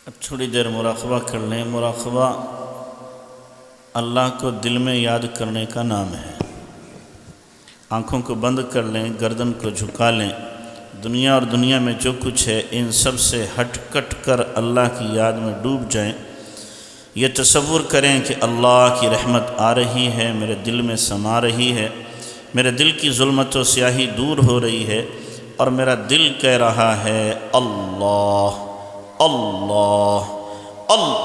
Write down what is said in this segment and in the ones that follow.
اب تھوڑی دیر مراقبہ کر لیں۔ مراقبہ اللہ کو دل میں یاد کرنے کا نام ہے۔ آنکھوں کو بند کر لیں، گردن کو جھکا لیں، دنیا اور دنیا میں جو کچھ ہے ان سب سے ہٹ کٹ کر اللہ کی یاد میں ڈوب جائیں۔ یہ تصور کریں کہ اللہ کی رحمت آ رہی ہے، میرے دل میں سما رہی ہے، میرے دل کی ظلمت و سیاہی دور ہو رہی ہے، اور میرا دل کہہ رہا ہے اللہ اللہ اللہ۔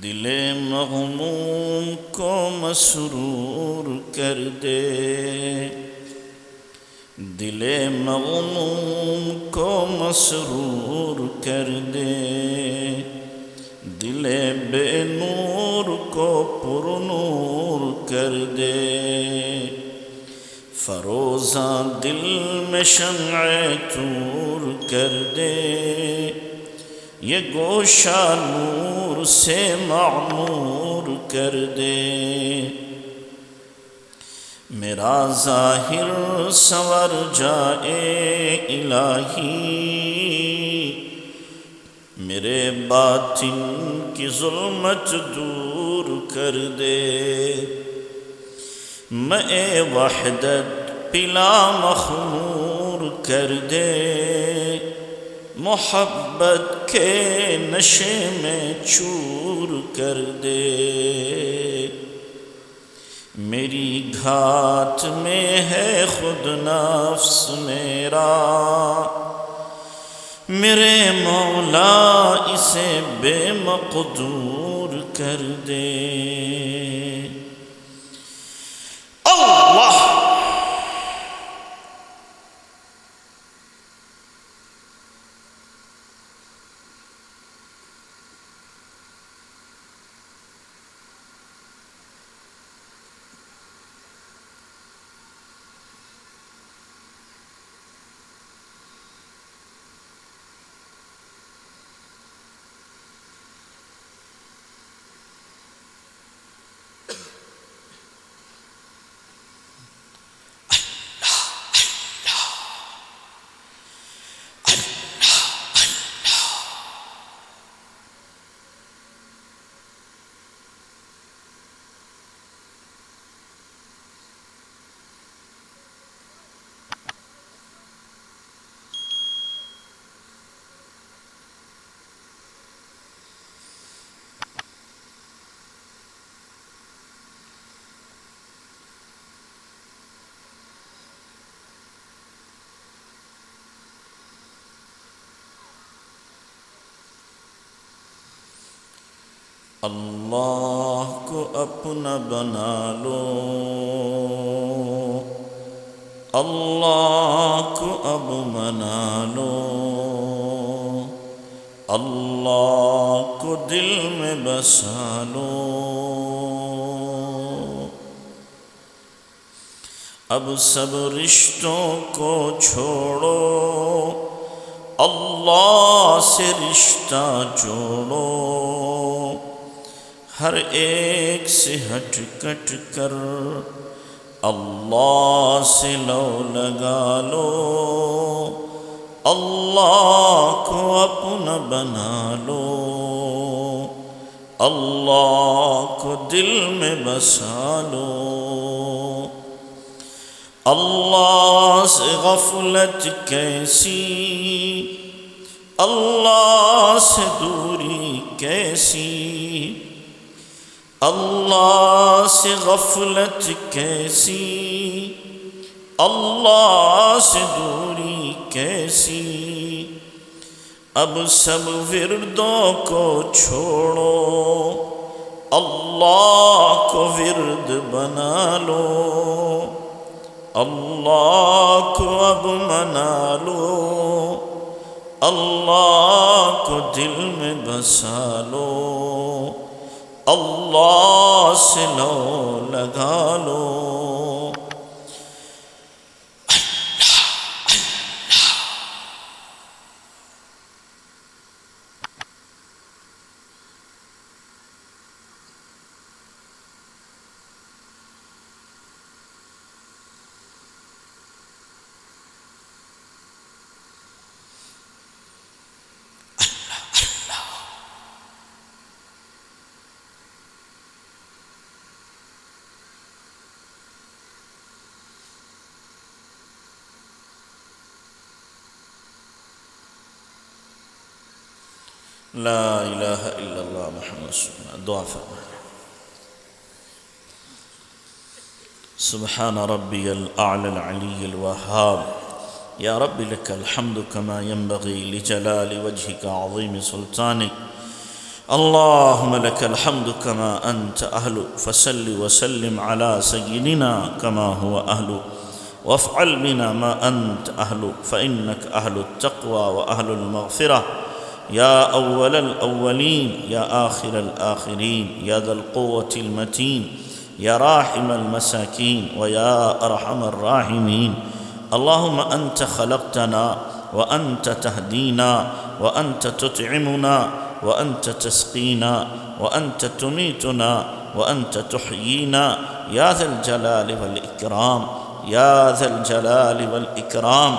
دل مغموم کو مسرور کر دے، دل مغموم کو مسرور کر دے، دل بے نور کو پر نور کر دے، فروزاں دل میں شمع طور کر دے، یہ گوشہ نور سے معمور کر دے، میرا ظاہر سنور جائے الہی، میرے باطن کی ظلمت دور کر دے، مے وحدت پلا مخمور کر دے، محبت کے نشے میں چور کر دے، میری گھات میں ہے خود نفس میرا، میرے مولا اسے بے مقدور کر دے۔ اللہ اللہ کو اپنا بنا لو، اللہ کو اب منا لو، اللہ کو دل میں بسا لو، اب سب رشتوں کو چھوڑو، اللہ سے رشتہ جوڑو، ہر ایک سے ہٹ کٹ کر اللہ سے لو لگا لو، اللہ کو اپنا بنا لو، اللہ کو دل میں بسا لو، اللہ سے غفلت کیسی، اللہ سے دوری کیسی، اللہ سے غفلت کیسی، اللہ سے دوری کیسی، اب سب وردوں کو چھوڑو، اللہ کو ورد بنا لو، اللہ کو اب منا لو، اللہ کو دل میں بسا لو، اللہ سے لو لگا لو۔ لا الہ الا اللہ محمد رسول اللہ۔ دعا فرمائیں۔ سبحان ربی الاعلی العلی الوہاب، یا رب لک الحمد کما ينبغی لجلال وجهک عظیم سلطانک، اللہم لک الحمد کما انت اہل، فصل وسلم علی سیدنا کما هو اہل، وافعل بنا ما انت اہل، فانک اہل التقوی واہل المغفرہ، یا اول الاولین یا آخر الآخرین، یا ذا القوة المتین، یا راحم المساکین ویا ارحم الراحمین۔ اللہم انت خلقتنا وانت تہدینا وانت تطعمنا وانت تسقینا وانت تمیتنا وانت تحیینا، یا ذا الجلال والاکرام، یا ذا الجلال والاکرام۔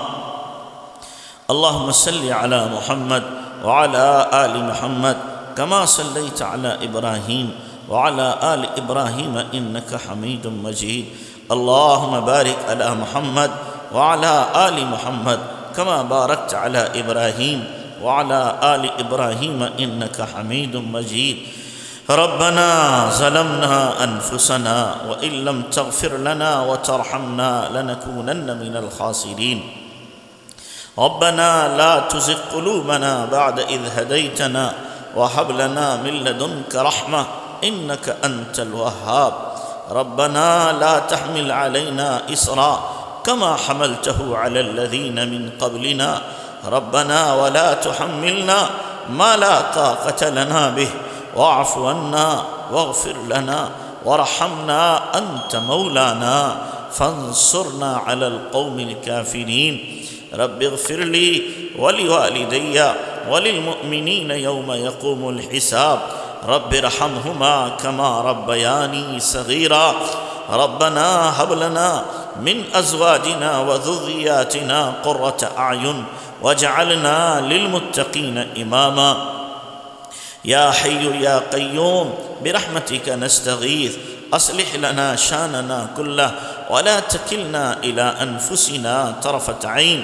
اللہم صلی علی محمد وعلى آل محمد كما صليت على إبراهيم وعلى آل إبراهيم إنك حميد مجيد، اللهم بارك على محمد وعلى آل محمد كما باركت على إبراهيم وعلى آل إبراهيم إنك حميد مجيد۔ ربنا ظلمنا أنفسنا وإن لم تغفر لنا وترحمنا لنكونن من الخاسرين، ربنا لا تزغ قلوبنا بعد إذ هديتنا وهب لنا من لدنك رحمة إنك أنت الوهاب، ربنا لا تحمل علينا إصرا كما حملته على الذين من قبلنا، ربنا ولا تحملنا ما لا طاقة لنا به، واعف عنا واغفر لنا وارحمنا أنت مولانا فانصرنا على القوم الكافرين، رب اغفر لي ولوالدي وللمؤمنين يوم يقوم الحساب، رب ارحمهما كما ربياني صغيرا، ربنا هب لنا من أزواجنا وذرياتنا قرة أعين واجعلنا للمتقين إماما، يا حي يا قيوم برحمتك نستغيث، أصلح لنا شاننا كله ولا تكلنا إلى أنفسنا طرفة عين،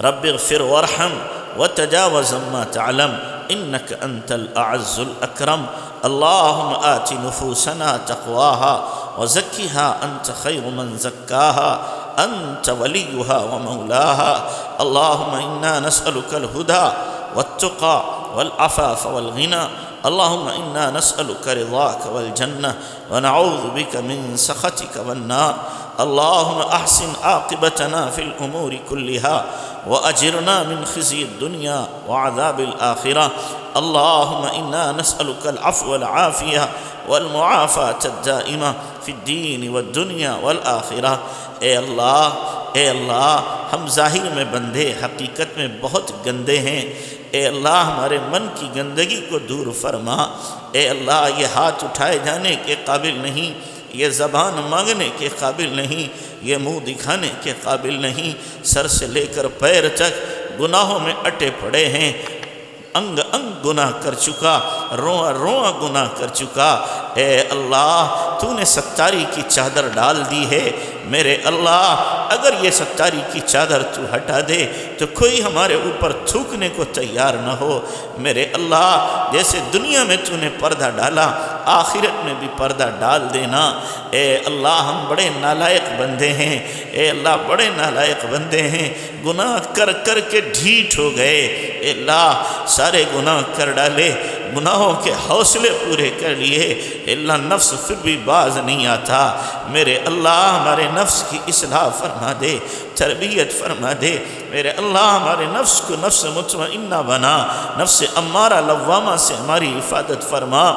رب اغفر وارحم وتجاوز ما تعلم إنك أنت الأعز الأكرم، اللهم آت نفوسنا تقواها وزكها أنت خير من زكاها أنت وليها ومولاها، اللهم إنا نسألك الهدى والتقى والعفاف والغنى، اللهم إنا نسألك رضاك والجنة ونعوذ بك من سخطك والنار، اللهم أحسن عاقبتنا في الأمور كلها وأجرنا من خزي الدنيا وعذاب الآخرة، اللهم إنا نسألك العفو والعافية والمعافاة الدائمة في الدين والدنيا والآخرة۔ اے اللہ ہم ظاہر میں بندے حقیقت میں بہت گندے ہیں، اے اللہ ہمارے من کی گندگی کو دور فرما، اے اللہ یہ ہاتھ اٹھائے جانے کے قابل نہیں، یہ زبان مانگنے کے قابل نہیں، یہ منہ دکھانے کے قابل نہیں، سر سے لے کر پیر تک گناہوں میں اٹے پڑے ہیں، انگ انگ گناہ کر چکا، رواں رواں گناہ کر چکا، اے اللہ تو نے ستاری کی چادر ڈال دی ہے، میرے اللہ اگر یہ ستاری کی چادر تو ہٹا دے تو کوئی ہمارے اوپر تھوکنے کو تیار نہ ہو۔ میرے اللہ جیسے دنیا میں تو نے پردہ ڈالا آخرت میں بھی پردہ ڈال دینا۔ اے اللہ ہم بڑے نالائق بندے ہیں، اے اللہ بڑے نالائق بندے ہیں، گناہ کر کر کے ڈھیٹ ہو گئے۔ اے اللہ سارے گناہ کر ڈالے، گناہوں کے حوصلے پورے کر لیے، اے اللہ نفس پھر بھی باز نہیں آتا۔ میرے اللہ ہمارے نفس کی اصلاح فرما دے، تربیت فرما دے۔ میرے اللہ ہمارے نفس کو نفس مطمئنہ بنا، نفس امارہ لوامہ سے ہماری حفاظت فرما۔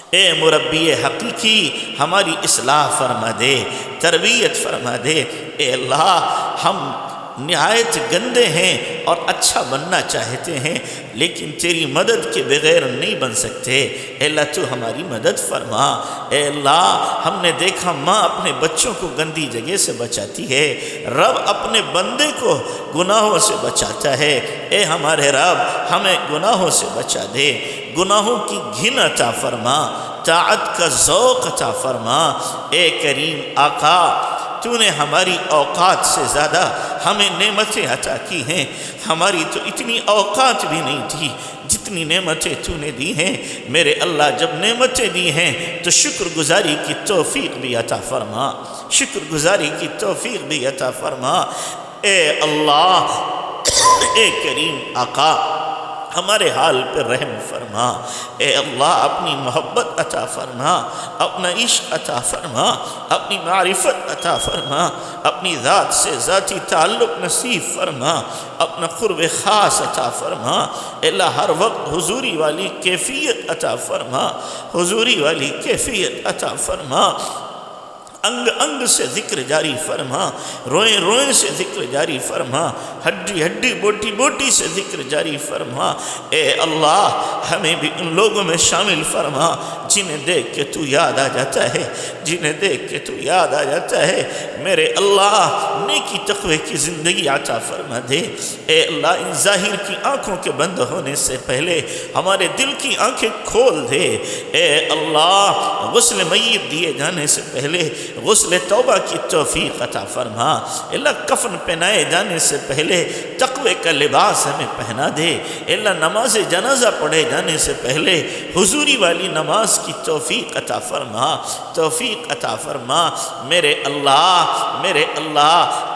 اے مربی حقیقی ہماری اصلاح فرما دے، تربیت فرما دے۔ اے اللہ ہم نہایت گندے ہیں اور اچھا بننا چاہتے ہیں لیکن تیری مدد کے بغیر نہیں بن سکتے۔ اے اللہ تو ہماری مدد فرما۔ اے اللہ ہم نے دیکھا ماں اپنے بچوں کو گندی جگہ سے بچاتی ہے، رب اپنے بندے کو گناہوں سے بچاتا ہے۔ اے ہمارے رب ہمیں گناہوں سے بچا دے، گناہوں کی گھن عطا فرما، طاعت کا ذوق عطا فرما۔ اے کریم آقا تو نے ہماری اوقات سے زیادہ ہمیں نعمتیں عطا کی ہیں، ہماری تو اتنی اوقات بھی نہیں تھی جتنی نعمتیں تو نے دی ہیں۔ میرے اللہ جب نعمتیں دی ہیں تو شکر گزاری کی توفیق بھی عطا فرما، شکر گزاری کی توفیق بھی عطا فرما۔ اے اللہ اے کریم آقا ہمارے حال پہ رحم فرما۔ اے اللہ اپنی محبت عطا فرما، اپنا عشق عطا فرما، اپنی معرفت عطا فرما، اپنی ذات سے ذاتی تعلق نصیب فرما، اپنا قرب خاص عطا فرما۔ اے اللہ ہر وقت حضوری والی کیفیت عطا فرما، حضوری والی کیفیت عطا فرما۔ انگ انگ سے ذکر جاری فرما، روئیں روئیں سے ذکر جاری فرما، ہڈی ہڈی بوٹی بوٹی سے ذکر جاری فرما۔ اے اللہ ہمیں بھی ان لوگوں میں شامل فرما جنہیں دیکھ کے تو یاد آ جاتا ہے، جنہیں دیکھ کے تو یاد آ جاتا ہے۔ میرے اللہ نیکی تقوی کی زندگی عطا فرما دے۔ اے اللہ ان ظاہر کی آنکھوں کے بند ہونے سے پہلے ہمارے دل کی آنکھیں کھول دے۔ اے اللہ غسل میت دیے جانے سے پہلے غسل توبہ کی توفیق عطا فرما۔ اللہ کفن پہنائے جانے سے پہلے تقوی کا لباس ہمیں پہنا دے۔ اللہ نماز جنازہ پڑھے جانے سے پہلے حضوری والی نماز کی توفیق عطا فرما، توفیق عطا فرما۔ میرے اللہ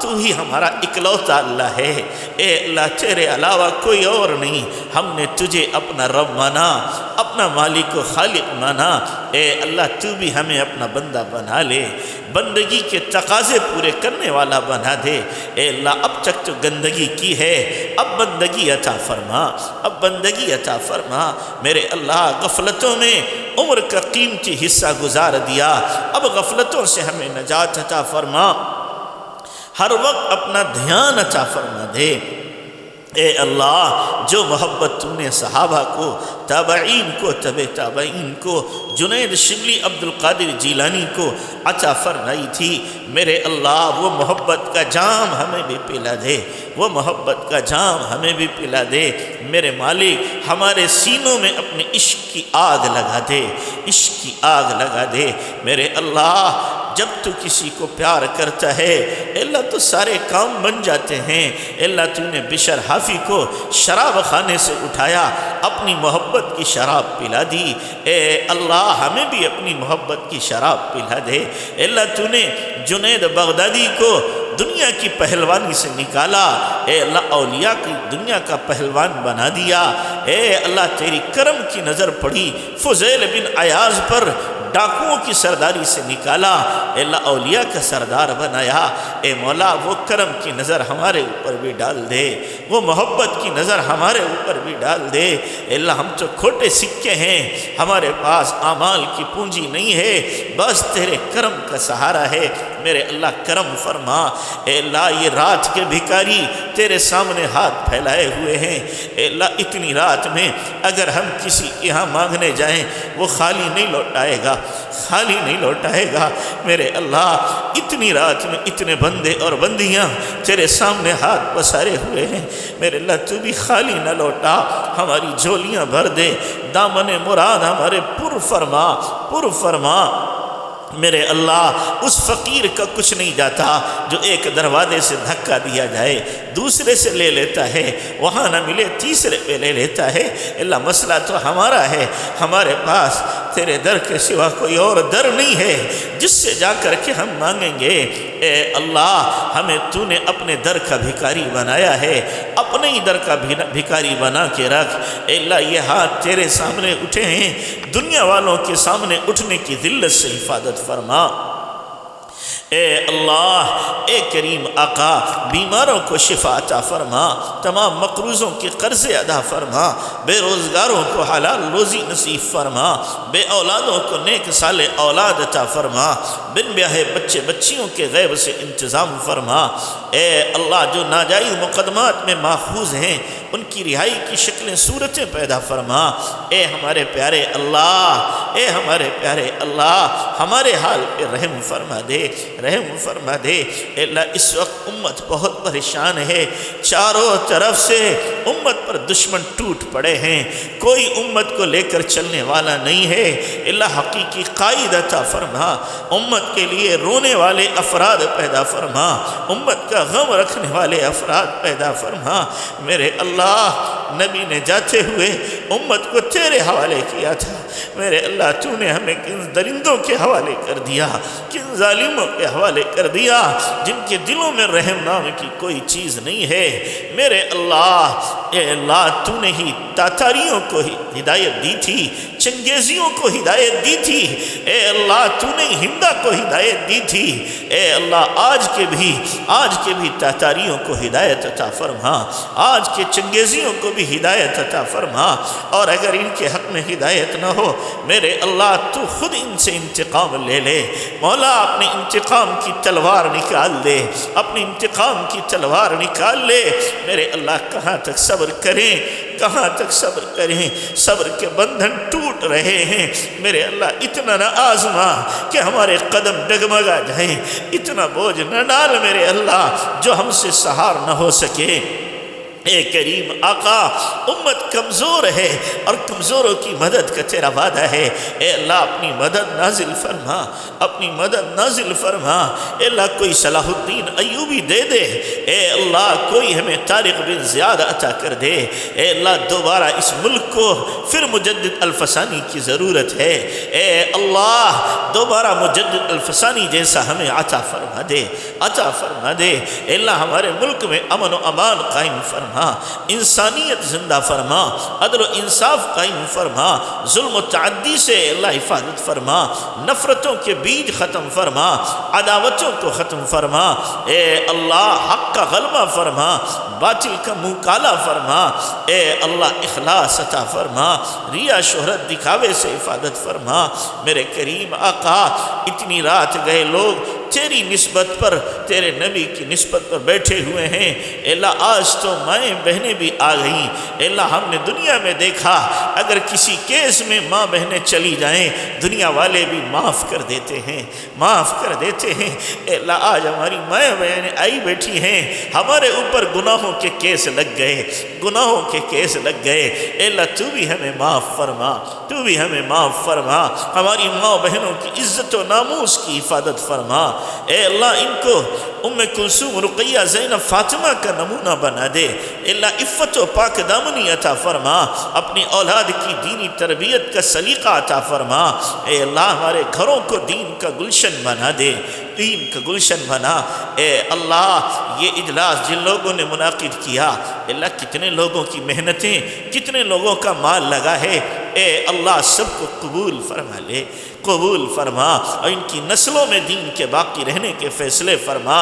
تو ہی ہمارا اکلوتا اللہ ہے۔ اے اللہ تیرے علاوہ کوئی اور نہیں، ہم نے تجھے اپنا رب مانا، اپنا مالک و خالق مانا۔ اے اللہ تو بھی ہمیں اپنا بندہ بنا لے، بندگی کے تقاضے پورے کرنے والا بنا دے۔ اے اللہ اب تک تو گندگی کی ہے، اب بندگی عطا فرما، اب بندگی عطا فرما۔ میرے اللہ غفلتوں میں عمر کا قیمتی حصہ گزار دیا، اب غفلتوں سے ہمیں نجات عطا فرما، ہر وقت اپنا دھیان عطا فرما دے۔ اے اللہ جو محبت تو نے صحابہ کو، تابعین کو، تبع تابعین کو، جنید شبلی عبد القادر جیلانی کو عطا فرمائی تھی، میرے اللہ وہ محبت کا جام ہمیں بھی پلا دے، وہ محبت کا جام ہمیں بھی پلا دے۔ میرے مالک ہمارے سینوں میں اپنے عشق کی آگ لگا دے، عشق کی آگ لگا دے۔ میرے اللہ جب تو کسی کو پیار کرتا ہے اللہ تو سارے کام بن جاتے ہیں۔ اللہ تو نے بشر حافی کو شراب خانے سے اٹھایا، اپنی محبت کی شراب پلا دی۔ اے اللہ ہمیں بھی اپنی محبت کی شراب پلا دے۔ اللہ تو نے جنید بغدادی کو دنیا کی پہلوانی سے نکالا، اے اللہ اولیاء کی دنیا کا پہلوان بنا دیا۔ اے اللہ تیری کرم کی نظر پڑی، فضیل بن عیاض پر ڈاکوؤں کی سرداری سے نکالا، اے اللہ اولیاء کا سردار بنایا۔ اے مولا وہ کرم کی نظر ہمارے اوپر بھی ڈال دے، وہ محبت کی نظر ہمارے اوپر بھی ڈال دے۔ اے اللہ ہم تو کھوٹے سکے ہیں، ہمارے پاس اعمال کی پونجی نہیں ہے، بس تیرے کرم کا سہارا ہے۔ میرے اللہ کرم فرما۔ اے اللہ یہ رات کے بھکاری تیرے سامنے ہاتھ پھیلائے ہوئے ہیں۔ اے اللہ اتنی رات میں اگر ہم کسی یہاں مانگنے جائیں وہ خالی نہیں لوٹائے گا، خالی نہیں لوٹائے گا۔ میرے اللہ اتنی رات میں اتنے بندے اور بندیاں تیرے سامنے ہاتھ پسارے ہوئے ہیں، میرے اللہ تو بھی خالی نہ لوٹا، ہماری جھولیاں بھر دے، دامن مراد ہمارے پر فرما، پر فرما۔ میرے اللہ اس فقیر کا کچھ نہیں جاتا جو ایک دروازے سے دھکا دیا جائے دوسرے سے لے لیتا ہے، وہاں نہ ملے تیسرے پہ لے لیتا ہے۔ اللہ مسئلہ تو ہمارا ہے، ہمارے پاس تیرے در کے سوا کوئی اور در نہیں ہے جس سے جا کر کے ہم مانگیں گے۔ اے اللہ ہمیں تو نے اپنے در کا بھکاری بنایا ہے، اپنے ہی در کا بھکاری بنا کے رکھ۔ اے اللہ یہ ہاتھ تیرے سامنے اٹھے ہیں، دنیا والوں کے سامنے اٹھنے کی ذلت سے حفاظت فرما۔ اے اللہ، اے کریم آقا، بیماروں کو شفا عطا فرما، تمام مقروضوں کے قرضے ادا فرما، بے روزگاروں کو حلال روزی نصیب فرما، بے اولادوں کو نیک صالح اولاد عطا فرما، بن بیاہے بچے بچیوں کے غیب سے انتظام فرما۔ اے اللہ جو ناجائز مقدمات میں ماخوذ ہیں ان کی رہائی کی شکلیں صورتیں پیدا فرما۔ اے ہمارے پیارے اللہ، اے ہمارے پیارے اللہ، ہمارے حال پہ رحم فرما دے، رحم فرما دے۔ اے اللہ اس وقت امت بہت پریشان ہے، چاروں طرف سے امت پر دشمن ٹوٹ پڑے ہیں، کوئی امت کو لے کر چلنے والا نہیں ہے۔ اللہ حقیقی قائد عطا فرما، امت کے لیے رونے والے افراد پیدا فرما، امت کا غم رکھنے والے افراد پیدا فرما۔ میرے اللہ، نبی نے جاتے ہوئے امت کو تیرے حوالے کیا تھا، میرے اللہ تو نے ہمیں کن درندوں کے حوالے کر دیا، کن ظالموں کے حوالے کر دیا جن کے دلوں میں رحم نام کی کوئی چیز نہیں ہے۔ میرے اللہ، اے اللہ تو نے ہی تاتاریوں کو ہی ہدایت دی تھی، چنگیزیوں کو ہدایت دی تھی، اے اللہ تو نے ہندا کو ہدایت دی تھی۔ اے اللہ آج کے بھی تاتاریوں کو ہدایت عطا فرما، آج کے چنگیزیوں کو بھی ہدایت عطا فرما، اور اگر ان کے حق میں ہدایت نہ ہو میرے اللہ تو خود ان سے انتقام لے لے۔ مولا اپنے انتقام کی تلوار نکال دے، اپنی انتقام کی تلوار نکال لے۔ میرے اللہ کہاں تک صبر کریں، کہاں تک صبر کریں، صبر کے بندھن ٹوٹ رہے ہیں۔ میرے اللہ اتنا نہ آزما کہ ہمارے قدم ڈگمگا جائیں، اتنا بوجھ نہ ڈال میرے اللہ جو ہم سے سہار نہ ہو سکے۔ اے کریم آقا، امت کمزور ہے اور کمزوروں کی مدد کا تیرا وعدہ ہے۔ اے اللہ اپنی مدد نازل فرما، اپنی مدد نازل فرما۔ اے اللہ کوئی صلاح الدین ایوبی دے دے، اے اللہ کوئی ہمیں طارق بن زیاد عطا کر دے۔ اے اللہ دوبارہ اس ملک کو پھر مجدد الفسانی کی ضرورت ہے۔ اے اللہ دوبارہ مجدد الفسانی جیسا ہمیں عطا فرما دے، عطا فرما دے۔ اے اللہ ہمارے ملک میں امن و امان قائم فرما، انسانیت زندہ فرما، عدل و انصاف قائم فرما، ظلم و تعدی سے اللہ حفاظت فرما، نفرتوں کے بیج ختم فرما، عداوتوں کو ختم فرما۔ اے اللہ حق کا غلبہ فرما، باطل کا منہ کالا فرما۔ اے اللہ اخلاص عطا فرما، ریا شہرت دکھاوے سے حفاظت فرما۔ میرے کریم آقا، اتنی رات گئے لوگ تیری نسبت پر، تیرے نبی کی نسبت پر بیٹھے ہوئے ہیں۔ اے اللہ آج تو مائیں بہنیں بھی آ گئیں۔ اے اللہ ہم نے دنیا میں دیکھا اگر کسی کیس میں ماں بہنیں چلی جائیں دنیا والے بھی معاف کر دیتے ہیں، معاف کر دیتے ہیں۔ اے اللہ آج ہماری مائیں بہنیں آئی بیٹھی ہیں، ہمارے اوپر گناہوں کے کیس لگ گئے، گناہوں کے کیس لگ گئے۔ اے اللہ تو بھی ہمیں معاف فرما، تو بھی ہمیں معاف فرما، ہماری ماں بہنوں کی عزت و ناموس کی حفاظت فرما۔ اے اللہ ان کو ام کلثوم، رقیہ، زینب، فاطمہ کا نمونہ بنا دے۔ اے اللہ عفت و پاک دامنی عطا فرما، اپنی اولاد کی دینی تربیت کا سلیقہ عطا فرما۔ اے اللہ ہمارے گھروں کو دین کا گلشن بنا دے، دین کا گلشن بنا۔ اے اللہ یہ اجلاس جن لوگوں نے منعقد کیا، اے اللہ کتنے لوگوں کی محنتیں، کتنے لوگوں کا مال لگا ہے، اے اللہ سب کو قبول فرما لے، قبول فرما، اور ان کی نسلوں میں دین کے باقی رہنے کے فیصلے فرما۔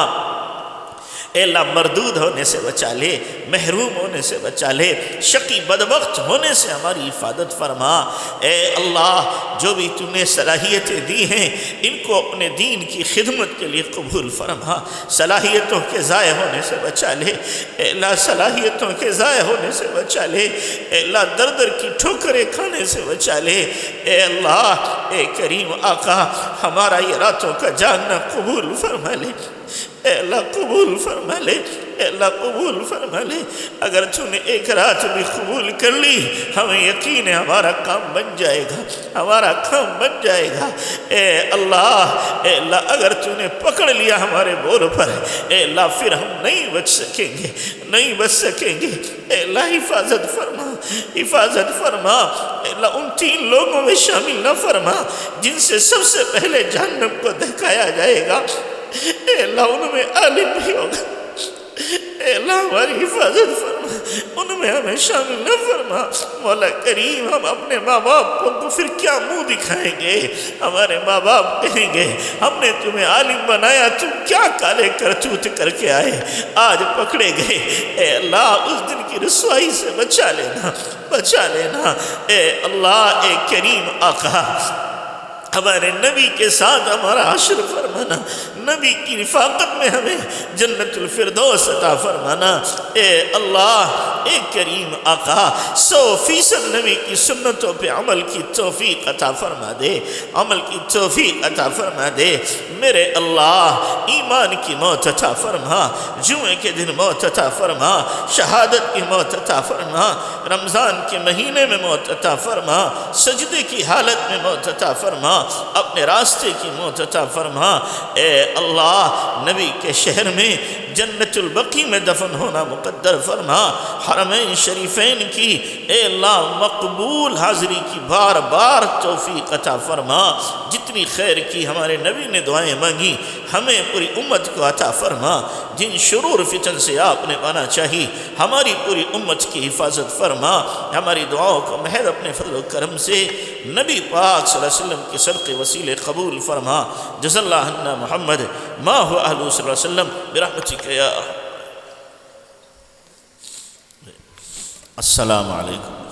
اے اللہ مردود ہونے سے بچا لے، محروم ہونے سے بچا لے، شقی بدبخت ہونے سے ہماری حفاظت فرما۔ اے اللہ جو بھی تو نے صلاحیتیں دی ہیں ان کو اپنے دین کی خدمت کے لیے قبول فرما، صلاحیتوں کے ضائع ہونے سے بچا لے۔ اے اللہ صلاحیتوں کے ضائع ہونے سے بچا لے، اے اللہ در در کی ٹھوکریں کھانے سے بچا لے۔ اے اللہ، اے کریم آقا ہمارا یہ راتوں کا جاگنا قبول فرما لے، اے اللہ قبول فرما لے۔ اے اللہ قبول فرما لے۔ اگر تو نے ایک رات بھی قبول کر لی ہمیں یقین ہے ہمارا کام بن جائے گا، ہمارا کام بن جائے گا۔ اے اللہ اگر تو نے پکڑ لیا ہمارے بول پر اے اللہ پھر ہم نہیں بچ سکیں گے، نہیں بچ سکیں گے۔ اے اللہ حفاظت فرما، حفاظت فرما۔ اے اللہ ان 3 لوگوں میں شامل نہ فرما جن سے سب سے پہلے جہنم کو دہکایا جائے گا۔ اے اللہ ان میں عالم بھی ہوگا، اے اللہ ہماری حفاظت فرما، ان میں ہمیں شامل نہ فرما۔ مولا کریم ہم اپنے ماں باپ کو پھر کیا منہ دکھائیں گے؟ ہمارے ماں باپ کہیں گے ہم نے تمہیں عالم بنایا، تم کیا کالے کرتوت کر کے آئے، آج پکڑے گئے۔ اے اللہ اس دن کی رسوائی سے بچا لینا، بچا لینا۔ اے اللہ اے کریم آقا ہمارے نبی کے ساتھ ہمارا حشر فرمانا، نبی کی رفاقت میں ہمیں جنت الفردوس عطا فرمانا۔ اے اللہ اے کریم آقا 100% نبی کی سنتوں پہ عمل کی توفیق عطا فرما دے، عمل کی توفیق عطا فرما دے۔ میرے اللہ ایمان کی موت عطا فرما، جمعے کے دن موت عطا فرما، شہادت کی موت عطا فرما، رمضان کے مہینے میں موت عطا فرما، سجدے کی حالت میں موت عطا فرما، اپنے راستے کی موت عطا فرما۔ اے اللہ نبی کے شہر میں جنت البقیع میں دفن ہونا مقدر فرما، حرمین شریفین کی اے اللہ مقبول حاضری کی بار بار توفیق عطا فرما۔ جتنی خیر کی ہمارے نبی نے دعائیں مانگی ہمیں پوری امت کو عطا فرما۔ جن شرور فتن سے آپ نے پانا چاہی ہماری پوری امت کی حفاظت فرما۔ ہماری دعاؤں کو محض اپنے فضل و کرم سے نبی پاک صلی اللہ علیہ وسلم کے صدقے وسیلے قبول فرما۔ جزا اللہ عنا محمد ما هو اہلہ صلی اللہ علیہ وسلم برحمتک یا السلام علیکم۔